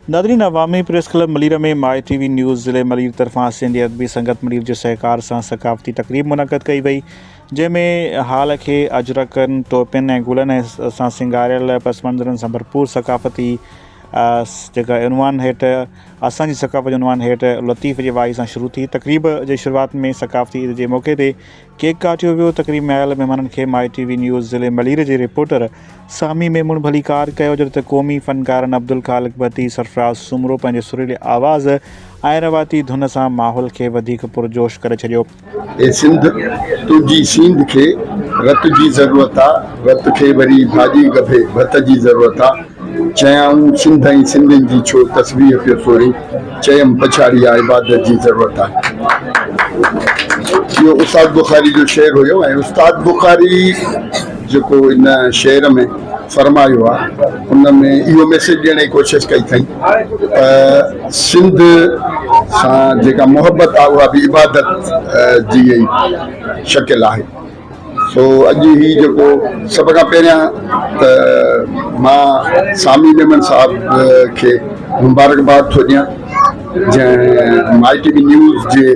Nadreen, अवामी press club Malir में माई TV news ज़िले मलीर तरफ़ां सिंधी अदबी संगत मलीर के सहकार से सकाफ़ती तकरीब मुनक़द कई वई, जैमें हाल के अजरकनि टोपियुनि ऐं गुलनि सां सिंगारियल पसमंज़रनि सां भरपूर सकाफ़ती जेका उनवान हेठि असांजी सकाफ़त जे उनवान हेठि लतीफ़ जी वाई सां शुरू थी। तकरीब जे शुरूआत में सकाफ़ती ईद जे मौक़े ते केक काटियो वियो। तकरीब में आयल महिमाननि खे माई टीवी न्यूज़ ज़िले मलीर जे रिपोर्टर सामी मेमून भलीकार कयो, जॾहिं त क़ौमी फ़नकारनि अब्दुल ख़ालिक़ भती, सरफ़राज़ सुमरो पंहिंजे सुरीले आवाज़ ऐं रवाती धुन सां माहौल खे वधीक पुरजोश करे छॾियो। ए सिंध तुंहिंजी सींद खे रत जी ज़रूरत आहे, रत खे वरी भाॼी गभे भत जी ज़रूरत आहे। चयाऊं सिंध ऐं सिंधियुनि जी छो तस्वीर पियो सोरी, चयमि पछाड़ी आहे इबादत जी ज़रूरत आहे। इहो उस्ताद बुखारी जो शेर हुयो ऐं उस्ताद बुखारी जेको इन शेर में फरमायो आहे उन में इहो मैसेज ॾियण जी कोशिशि कई अथई, सिंध सां जेका मोहबत आहे उहा बि इबादत जी शकिल आहे। सो अॼु ही जेको सभ खां पहिरियां त मां सामी मेमन साहब खे मुबारकबाद थो ॾियां, जंहिं माई टीवी न्यूज़ जे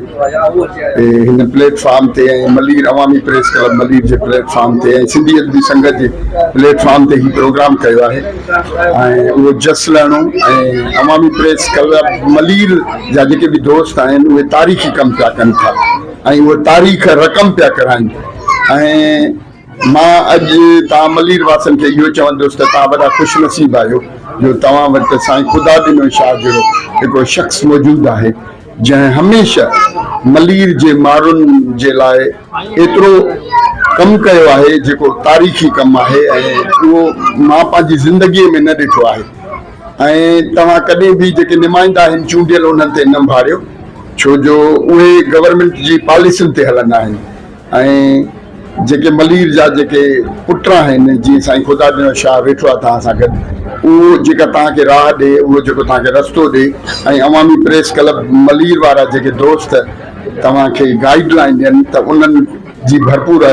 हिन प्लेटफॉर्म ते ऐं मलीर अवामी प्रेस क्लब मलीर जे प्लेटफॉर्म ते ऐं सिंधी अदबी संगत जे प्लेटफॉर्म ते ही प्रोग्राम कयो आहे। ऐं उहो जस लहणो ऐं अवामी प्रेस क्लब मलीर जा जेके बि दोस्त आहिनि उहे तारीख़ी कमु पिया कनि था ऐं उहे तारीख़ रक़म पिया कराइनि। ऐं मां अॼु तव्हां मलीर वासनि खे इहो चवंदुसि त तव्हां वॾा ख़ुशनसीब आहियो जो तव्हां वटि साईं ख़ुदा ॾिनो शाह जहिड़ो हिकिड़ो शख़्स मौजूदु आहे जंहिं हमेशह मलीर जे माण्हुनि जे लाइ एतिरो कमु कयो आहे जेको तारीख़ी कमु आहे ऐं उहो मां पंहिंजी ज़िंदगीअ में न ॾिठो आहे। ऐं तव्हां कॾहिं बि जेके नुमाइंदा आहिनि चूंडियल उन्हनि ते न भाड़ियो, छो जो उहे गवर्नमेंट जी पॉलिसियुनि ते हलंदा आहिनि। ऐं जेके मलीर जा जेके पुट आहिनि, जीअं साईं ख़ुदा ॾिनो शाह वेठो आहे तव्हां सां गॾु, उहो जेका तव्हांखे राह ॾे, उहो जेको तव्हांखे रस्तो ॾे, ऐं अवामी प्रेस क्लब मलीर वारा जेके दोस्त तव्हांखे गाइडलाइन ॾियनि त उन्हनि जी भरपूर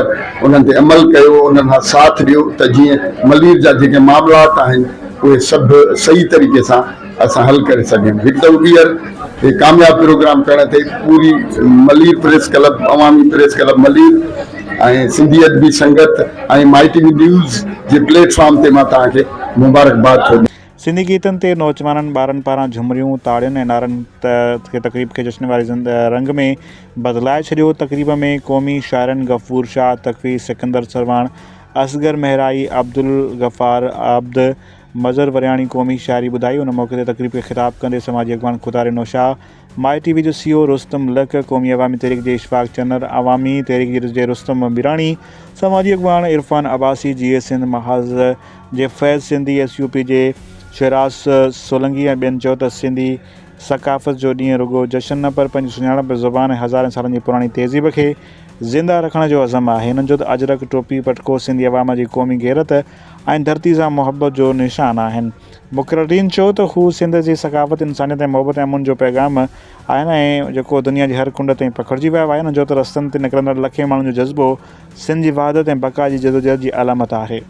उन्हनि ते अमल कयो, उन्हनि सां साथ ॾियो त जीअं मलीर जा जेके मामलात आहिनि उहे सभु सही तरीक़े सां असां हल करे सघूं। हिकु त ॿीहर कामयाबु प्रोग्राम करण ते पूरी मलीर प्रेस क्लब अवामी प्रेस क्लब मलीर ऐं सिंधी अदबी संगत ऐं माई टीवी न्यूज़ जे प्लेटफॉर्म ते मां तव्हांखे मुबारकबाद थो ॾियां। सिंधी गीतनि ते नौजवाननि ॿारनि पारां झुमरियूं, ताड़ियुनि ऐं नारनि खे तकरीब खे जश्न वारे रंग में बदिलाए छॾियो। तकरीब में क़ौमी शाइरनि गफ़ूर शाह तकवी, सिकंदर सरवाण, असगर महराई, अब्दुल गफ़ार आब्द, मज़र वरियाणी क़ौमी शाइरी ॿुधाई। उन मौक़े ते तकरीब खे ख़िताब कंदे समाजी अॻवान ख़ुदा ॾिनो शाह, माई टीवी जो CEO रुस्तम लक, क़ौमी अवामी तहरीक जे इशफ़ाक़ चन्नर, अवामी तहरीक जे रुस्तम बिराणी, समाजी अॻवान इरफान अब्बासी, GA सिंध महाज़ जे फैज़ सिंधी, SUP जे शहराज सोलंगी ऐं ॿियनि चयो त सिंधी सकाफ़त जो ॾींहुं रुॻो जशन न पर पंहिंजी सुञाणप ज़ुबान ऐं हज़ारनि सालनि जी पुराणी तहज़ीब खे ज़िंदा रखण जो अज़म आहे। हिननि जो त अजरक, टोपी, पटको सिंधी अवाम जी क़ौमी गैरत ऐं धरती सां मुहबत जो निशान आहिनि। मुक़ररीन चयो त हू सिंध जी सकाफ़त, इंसानियत ऐं मोहबत ऐं अमुन जो पैगाम आहिनि ऐं जेको दुनिया जी हर कुंड ताईं पखिड़िजी वियो आहे। हिन जो त रस्तनि ते निकिरंदड़ लखे माण्हुनि जो जज़्बो सिंध जी वहादत ऐं बका जी जदोजहद जी अलामत आहे।